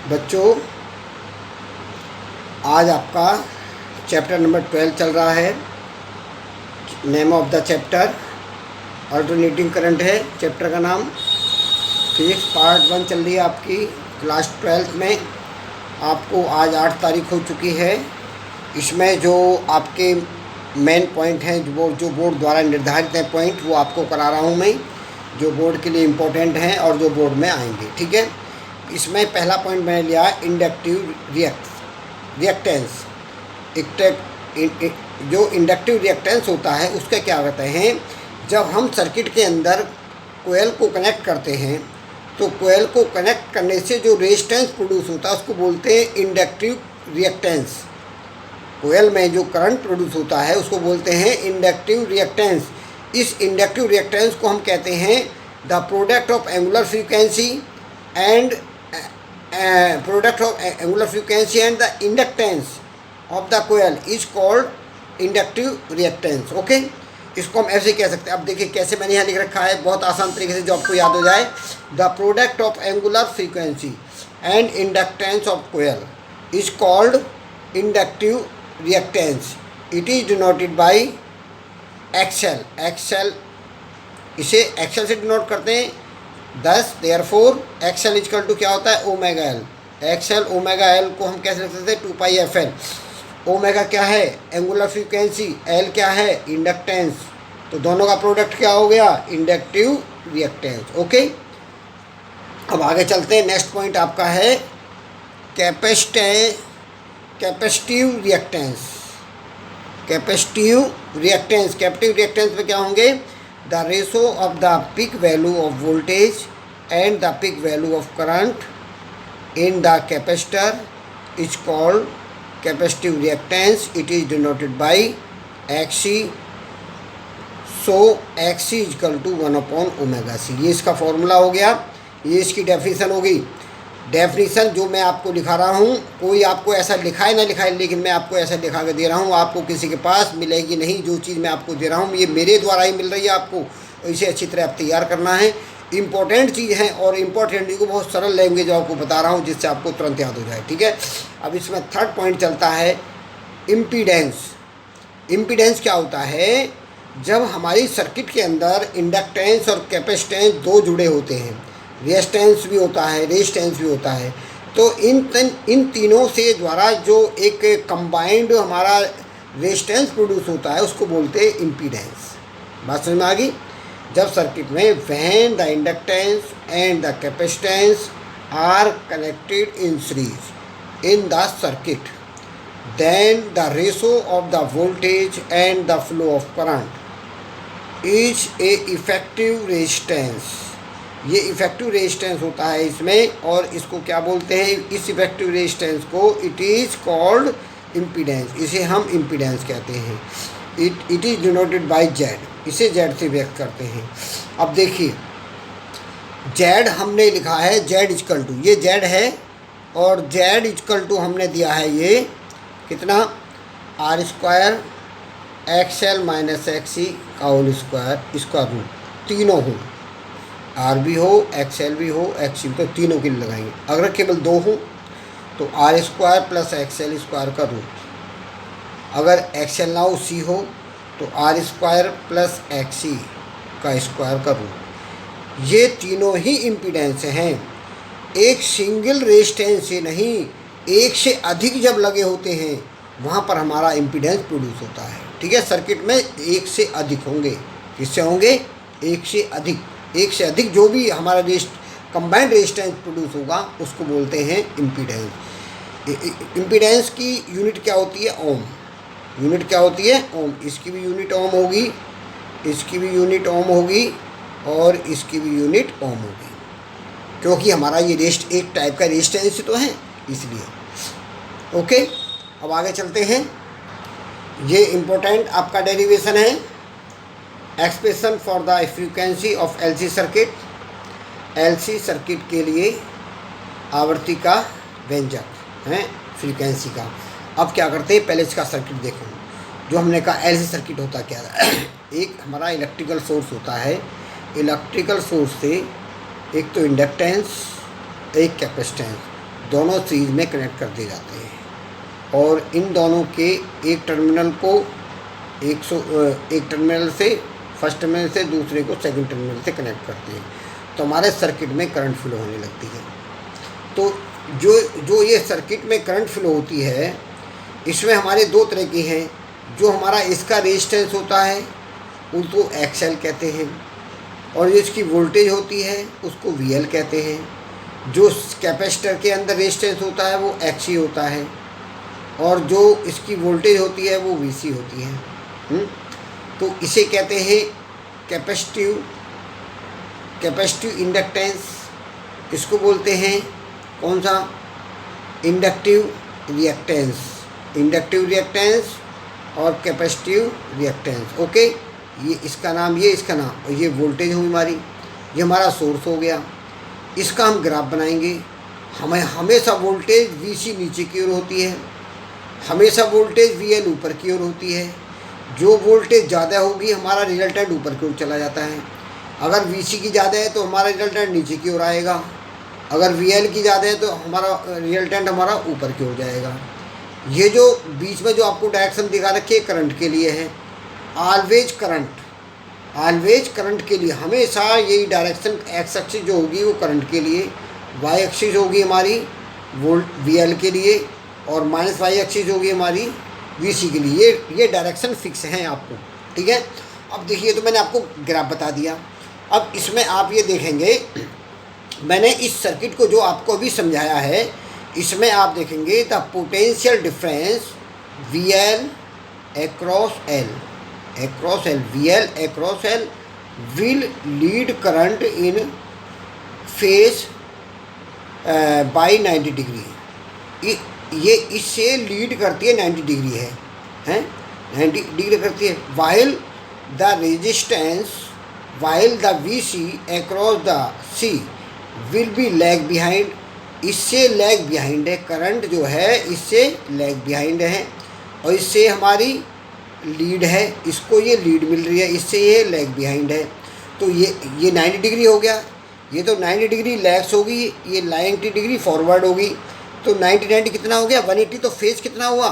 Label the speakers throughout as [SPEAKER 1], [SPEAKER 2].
[SPEAKER 1] बच्चों, आज आपका चैप्टर नंबर 12 चल रहा है। Name of the chapter alternating current है चैप्टर का नाम। फिजिक्स पार्ट 1 चल रही है आपकी क्लास 12 में। आपको आज 8 तारीख हो चुकी है। इसमें जो आपके मेन पॉइंट हैं, वो जो बोर्ड द्वारा निर्धारित हैं पॉइंट, वो आपको करा रहा हूँ मैं, जो बोर्ड के लिए इम्पोर्टेंट हैं और जो बोर्ड में आएंगे। ठीक है। इसमें पहला पॉइंट मैंने लिया इंडक्टिव रिएक्टेंस। जो इंडक्टिव रिएक्टेंस होता है उसका क्या कहते हैं, जब हम सर्किट के अंदर कोयल को कनेक्ट करते हैं तो कोयल को कनेक्ट करने से जो रेजिस्टेंस प्रोड्यूस होता है उसको बोलते हैं इंडक्टिव रिएक्टेंस। कोयल में जो करंट प्रोड्यूस होता है उसको बोलते हैं इंडक्टिव रिएक्टेंस। इस इंडक्टिव रिएक्टेंस को हम कहते हैं the product of angular frequency and and the inductance of the coil is called inductive reactance. Okay, इसको हम ऐसे कह सकते हैं। अब देखिए कैसे मैंने यहाँ लिख रखा है, बहुत आसान तरीके से जो आपको याद हो जाए। The product of angular frequency and inductance of coil is called inductive reactance. It is denoted by XL. इसे एक्सएल से डिनोट करते हैं। दस देयरफॉर एक्सएल इक्वल टू क्या होता है, omega L. XL omega L को हम कैसे लिख सकते हैं, 2πfl। ओमेगा क्या है, एंगुलर फ्रीक्वेंसी, एल क्या है, इंडक्टेंस। तो दोनों का प्रोडक्ट क्या हो गया, इंडक्टिव रिएक्टेंस। ओके, अब आगे चलते हैं। नेक्स्ट पॉइंट आपका है कैपेसिटिव रिएक्टेंस। कैपेसिटिव रिएक्टेंस में क्या होंगे, the ratio of the peak value of voltage and the peak value of current in the capacitor is called capacitive reactance. It is denoted by XC। So XC equal to 1/ωc। ये इसका formula हो गया, ये इसकी definition होगी। Definition जो मैं आपको लिखा रहा हूँ, कोई आपको ऐसा लिखाए ना लिखाए, लेकिन मैं आपको ऐसा लिखा के दे रहा हूँ, आपको किसी के पास मिलेगी नहीं। जो चीज़ मैं आपको दे रहा हूँ ये मेरे द्वारा ही मिल रही है आपको, इसे अच्छी तरह आप तैयार करना है। इंपॉर्टेंट चीज़ है और इम्पॉर्टेंट चीज़ को बहुत सरल लैंग्वेज आपको बता रहा हूँ जिससे आपको तुरंत याद हो जाए। ठीक है। अब इसमें थर्ड पॉइंट चलता है इम्पीडेंस। इम्पीडेंस क्या होता है, जब हमारी सर्किट के अंदर इंडक्टेंस और कैपेसिटेंस दो जुड़े होते हैं, रेजिस्टेंस भी होता है, तो इन तीनों से द्वारा जो एक कंबाइंड हमारा रेजिस्टेंस प्रोड्यूस होता है उसको बोलते हैं इम्पीडेंस। बात समझ में आ गई। जब सर्किट में when the inductance and the capacitance are connected in series in the circuit, then the ratio of the voltage and the flow of current is a effective resistance. ये इफेक्टिव रेजिस्टेंस होता है इसमें, और इसको क्या बोलते हैं, इस इफेक्टिव रेजिस्टेंस को इट इज़ कॉल्ड इम्पीडेंस। इसे हम इम्पीडेंस कहते हैं। It is denoted by Z. इसे जेड से व्यक्त करते हैं। अब देखिए जेड हमने लिखा है, जेड इक्वल टू, ये जेड है और जेड इक्वल टू हमने दिया है ये कितना, R² XL - XC का होल स्क्वायर, इसका रूट। तीनों हो, R भी हो, XL भी हो, XC भी, तो तीनों के लिए लगाएंगे। अगर केवल दो हो तो R² + XL² का रूट। अगर XL ना हो, C हो, तो R² + XC का स्क्वायर का रूट। ये तीनों ही इम्पीडेंस हैं। एक सिंगल रेजिस्टेंस से नहीं, एक से अधिक जब लगे होते हैं वहाँ पर हमारा इम्पीडेंस प्रोड्यूस होता है। ठीक है। सर्किट में एक से अधिक होंगे, किससे होंगे, एक से अधिक जो भी हमारा कंबाइंड रेजिस्टेंस प्रोड्यूस होगा उसको बोलते हैं इम्पीडेंस। इम्पीडेंस की यूनिट क्या होती है, ओम। यूनिट क्या होती है, ओम। इसकी भी यूनिट ओम होगी, इसकी भी यूनिट ओम होगी और इसकी भी यूनिट ओम होगी, क्योंकि हमारा ये एक टाइप का रेजिस्टेंस तो है इसलिए। ओके, अब आगे चलते हैं। ये इम्पोर्टेंट आपका डेरिवेशन है, expression for the frequency of LC circuit. LC circuit के लिए आवर्ती का व्यंजक है फ्रीक्वेंसी का। अब क्या करते हैं, पहले इसका सर्किट देखो। जो हमने कहा LC सर्किट होता क्या है, एक हमारा इलेक्ट्रिकल सोर्स होता है। इलेक्ट्रिकल सोर्स से एक तो इंडक्टेंस, एक कैपेसिटेंस, दोनों सीरीज में कनेक्ट कर दिए जाते हैं और इन दोनों के एक टर्मिनल को एक टर्मिनल से फर्स्ट टर्मिनल से दूसरे को सेकंड टर्मिनल से कनेक्ट करते हैं, तो हमारे सर्किट में करंट फ्लो होने लगती है। तो जो ये सर्किट में करंट फ्लो होती है, इसमें हमारे दो तरह की हैं। जो हमारा इसका रेजिस्टेंस होता है उसको एक्सएल कहते हैं, और जो इसकी वोल्टेज होती है उसको वीएल कहते हैं। जो कैपेसिटर के अंदर रेजिस्टेंस होता है वो एक्सई होता है, और जो इसकी वोल्टेज होती है वो वीसी होती है। तो इसे कहते हैं कैपेसिटिव इंडक्टेंस। इसको बोलते हैं कौन सा? इंडक्टिव रिएक्टेंस और कैपेसिटिव रिएक्टेंस। ओके, ये इसका नाम, ये इसका नाम, और ये वोल्टेज हुई हमारी, ये हमारा सोर्स हो गया। इसका हम ग्राफ बनाएंगे। हमें हमेशा वोल्टेज वीसी नीचे की ओर होती है, हमेशा वोल्टेज वीएल ऊपर की ओर होती है। जो वोल्टेज ज़्यादा होगी हमारा रिजल्टेंट ऊपर की ओर चला जाता है। अगर वीसी की ज़्यादा है तो हमारा रिजल्टेंट नीचे की ओर आएगा, अगर वीएल की ज़्यादा है तो हमारा रिजल्टेंट हमारा ऊपर की ओर जाएगा। ये जो बीच में जो आपको डायरेक्शन दिखा रखी है करंट के लिए है। ऑलवेज करंट के लिए हमेशा यही डायरेक्शन एक्स एक्सिस जो होगी वो करंट के लिए, वाई एक्सिस होगी हमारी वोल्ट वीएल के लिए, और माइनस वाई एक्सिस होगी हमारी वीसी के लिए। ये डायरेक्शन फिक्स हैं आपको, ठीक है। अब देखिए, तो मैंने आपको ग्राफ बता दिया। अब इसमें आप ये देखेंगे, मैंने इस सर्किट को जो आपको अभी समझाया है, इसमें आप देखेंगे the potential difference VL across L VL across L will lead current in phase by 90 degree. ये इससे लीड करती है 90 डिग्री है 90 डिग्री करती है। while the VC across the C will be lag behind, इससे लैग बिहाइंड है। Current जो है इससे लैग बिहाइंड है, और इससे हमारी लीड है, इसको ये लीड मिल रही है, इससे ये लैग बिहाइंड है। तो ये 90 डिग्री हो गया, ये तो 90 डिग्री लैग्स होगी, ये 90 डिग्री फॉरवर्ड होगी। तो 90 कितना हो गया? 180। तो फेज कितना हुआ?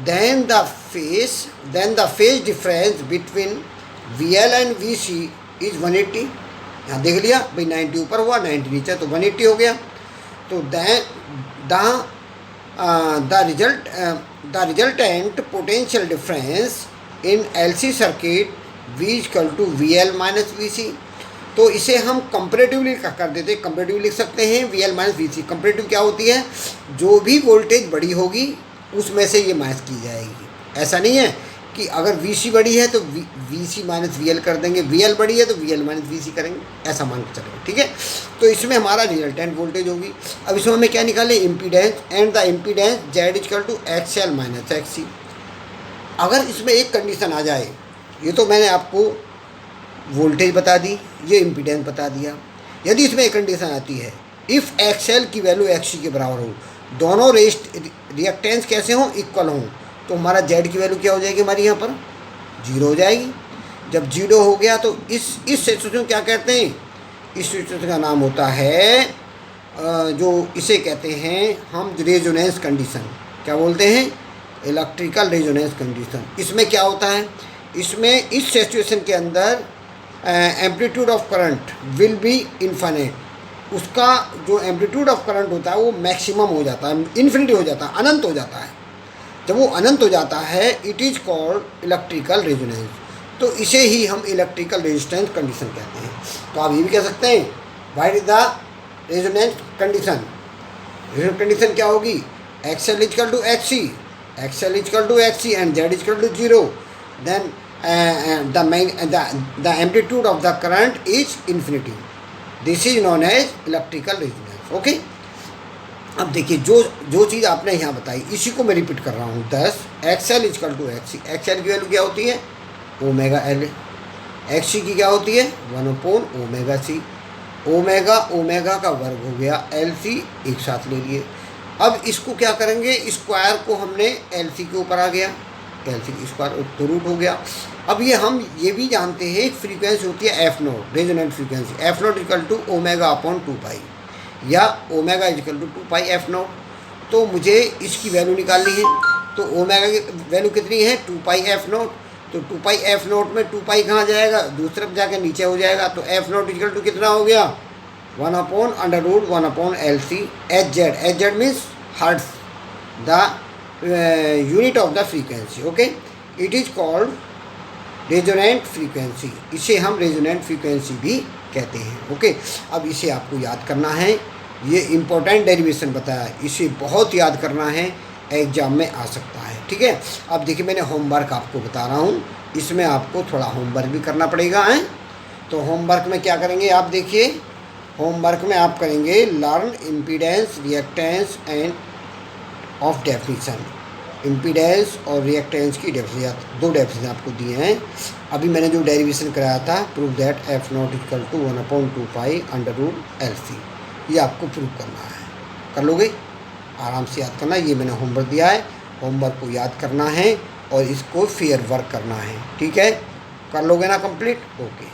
[SPEAKER 1] Then the phase difference between VL and VC is 180। यहाँ देख लिया भाई, 90 ऊपर हुआ 90 नीचे, तो 180 हो गया। तो the resultant potential difference in LC circuit V equal to VL minus VC। तो इसे हम कंपेरेटिवली कर देते हैं, कंपेरेटिव लिख सकते हैं VL माइनस VC। कंपेरेटिव क्या होती है? जो भी वोल्टेज बड़ी होगी उसमें से ये माइनस की जाएगी। ऐसा नहीं है कि अगर VC बड़ी है तो VC माइनस VL कर देंगे, VL बड़ी है तो VL माइनस VC करेंगे, ऐसा मान के चलेंगे, ठीक है। तो इसमें हमारा रिजल्टेंट वोल्टेज होगी। अब इसमें हमें क्या निकाले? Impedance, and the impedance Z equal to XL minus XC। अगर इसमें एक कंडीशन आ जाए, ये तो मैंने आपको वोल्टेज बता दी, ये इम्पीडेंस बता दिया। यदि इसमें एक कंडीशन आती है, इफ़ XL की वैल्यू XC के बराबर हो, दोनों रिएक्टेंस कैसे हों? इक्वल हों, तो हमारा Z की वैल्यू क्या हो जाएगी? हमारी यहाँ पर 0 हो जाएगी। जब 0 हो गया तो इस सिचुएशन क्या कहते हैं? इस सिचुएशन का नाम होता है जो इसे कहते हैं हम रेजोनेंस कंडीशन। क्या बोलते हैं? Electrical resonance condition. इसमें क्या होता है? इसमें इस सिचुएशन के अंदर amplitude of current will be infinite. उसका जो एम्पलीट्यूड ऑफ करंट होता है वो मैक्सिमम हो जाता है, इन्फिनिटी हो जाता है, अनंत हो जाता है। जब वो अनंत हो जाता है, it is called electrical resonance. तो इसे ही हम इलेक्ट्रिकल रेजिस्टेंस कंडीशन कहते हैं। तो आप ये भी कह सकते हैं, what is the resonance condition? Resonance condition क्या होगी? XL equal to XC, XL equal to XC and Z equal to 0, then the amplitude of the current is infinity. This is known as electrical resonance. Okay. अब देखिए, जो चीज़ आपने यहाँ बताई इसी को मैं रिपीट कर रहा हूँ। 10 XL equal to XC। XL की वैल्यू क्या होती है? Omega L। XC की क्या होती है? 1/ओमेगा C। ओमेगा का वर्ग हो गया, LC एक साथ ले लिए। अब इसको क्या करेंगे? स्क्वायर को हमने LC के ऊपर आ गया, LC स्क्वायर तो रूट हो गया। अब हम ये भी जानते हैं फ्रीक्वेंसी होती है F0, resonant frequency. F0 equal to omega upon 2 pi, या omega equal to 2 pi F0। तो मुझे इसकी वैल्यू निकालनी है। तो ओमेगा की वैल्यू कितनी है 2 पाई एफ नॉट। तो 2 पाई एफ नॉट में 2 पाई कहाँ जाएगा, दूसरी तरफ जाके नीचे हो जाएगा। तो एफ नॉट इक्वल टू कितना हो गया 1/√1/LC H Z means hertz, the unit of the frequency. Okay, it is called resonant frequency. इसे हम रेजोनेंट फ्रीक्वेंसी भी कहते हैं। ओके, अब इसे आपको याद करना है। ये इम्पोर्टेंट डेरिवेशन बताया, इसे बहुत याद करना है, एग्जाम में आ सकता है। ठीक है, अब देखिए मैंने होमवर्क आपको बता रहा हूँ, इसमें आपको थोड़ा होमवर्क भी करना पड़ेगा है। तो होमवर्क में क्या करेंगे आप देखिए, होमवर्क में आप करेंगे learn impedance reactance and of definition. Impedance और रिएक्टेंस की डेफिनेशन, 2 डेफिनेशन आपको दिए हैं। अभी मैंने जो डेरिवेशन कराया था, prove that F naught equal to 1/2 pi √LC, ये आपको प्रूव करना है। कर लोगे, आराम से याद करना। ये मैंने होमवर्क दिया है, होमवर्क को याद करना है और इसको फेयर वर्क करना है। ठीक है, कर लोगे ना कंप्लीट। ओके।